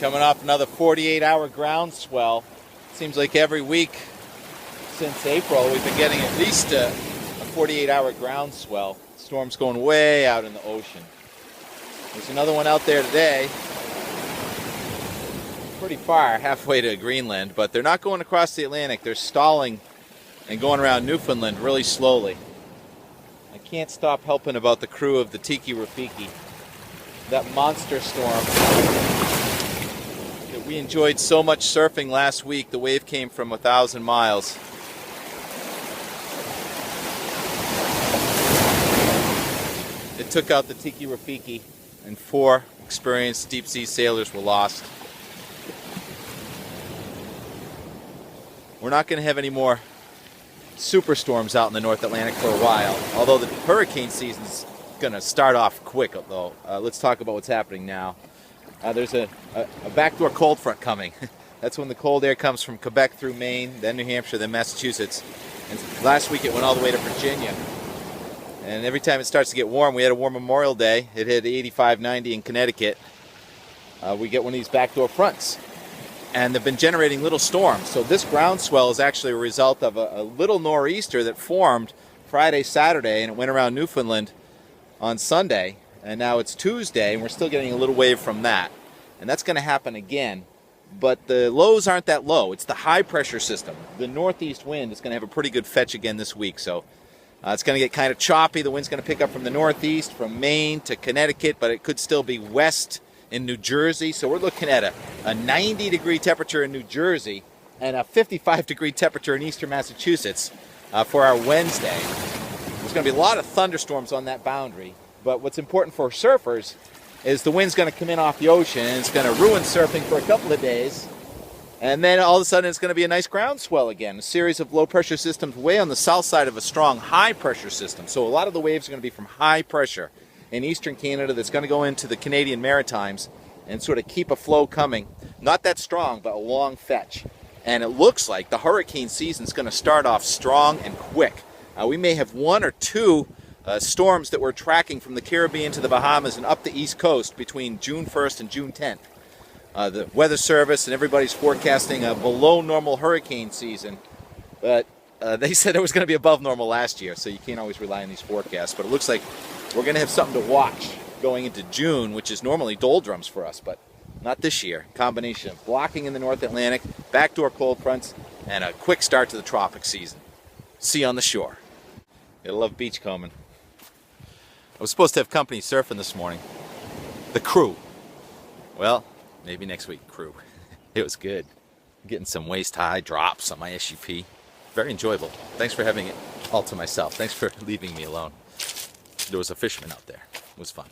Coming off another 48-hour groundswell. Seems like every week since April we've been getting at least a 48-hour groundswell. Storm's going way out in the ocean. There's another one out there today. Pretty far, halfway to Greenland, but they're not going across the Atlantic. They're stalling and going around Newfoundland really slowly. I can't stop helping about the crew of the Tiki Rafiki. That monster storm that we enjoyed so much surfing last week. The wave came from 1,000 miles. It took out the Tiki Rafiki, and 4 experienced deep sea sailors were lost. We're not going to have any more superstorms out in the North Atlantic for a while, although the hurricane season's going to start off quick, though. Let's talk about what's happening now. There's a backdoor cold front coming. That's when the cold air comes from Quebec through Maine, then New Hampshire, then Massachusetts. And last week it went all the way to Virginia. And every time it starts to get warm, we had a warm Memorial Day. It hit 85, 90 in Connecticut. We get one of these backdoor fronts. And they've been generating little storms. So this groundswell is actually a result of a little nor'easter that formed Friday, Saturday, and it went around Newfoundland on Sunday. And now it's Tuesday, and we're still getting a little wave from that. And that's going to happen again. But the lows aren't that low. It's the high pressure system. The northeast wind is going to have a pretty good fetch again this week. So it's going to get kind of choppy. The wind's going to pick up from the northeast, from Maine to Connecticut, but it could still be west in New Jersey. So we're looking at a 90-degree temperature in New Jersey and a 55-degree temperature in eastern Massachusetts for our Wednesday. There's going to be a lot of thunderstorms on that boundary. But what's important for surfers is the wind's going to come in off the ocean and it's going to ruin surfing for a couple of days. And then all of a sudden it's going to be a nice groundswell again. A series of low-pressure systems way on the south side of a strong high-pressure system. So a lot of the waves are going to be from high pressure in eastern Canada that's going to go into the Canadian Maritimes and sort of keep a flow coming. Not that strong, but a long fetch. And it looks like the hurricane season is going to start off strong and quick. We may have 1 or 2 storms that we're tracking from the Caribbean to the Bahamas and up the East Coast between June 1st and June 10th. The Weather Service and everybody's forecasting a below normal hurricane season. But they said it was going to be above normal last year, so you can't always rely on these forecasts. But it looks like we're going to have something to watch going into June, which is normally doldrums for us, but not this year. Combination of blocking in the North Atlantic, backdoor cold fronts, and a quick start to the tropics season. See you on the shore. You'll love beachcombing. I was supposed to have company surfing this morning. The crew. Well, maybe next week, crew. It was good. Getting some waist-high drops on my SUP. Very enjoyable. Thanks for having it all to myself. Thanks for leaving me alone. There was a fisherman out there. It was fun.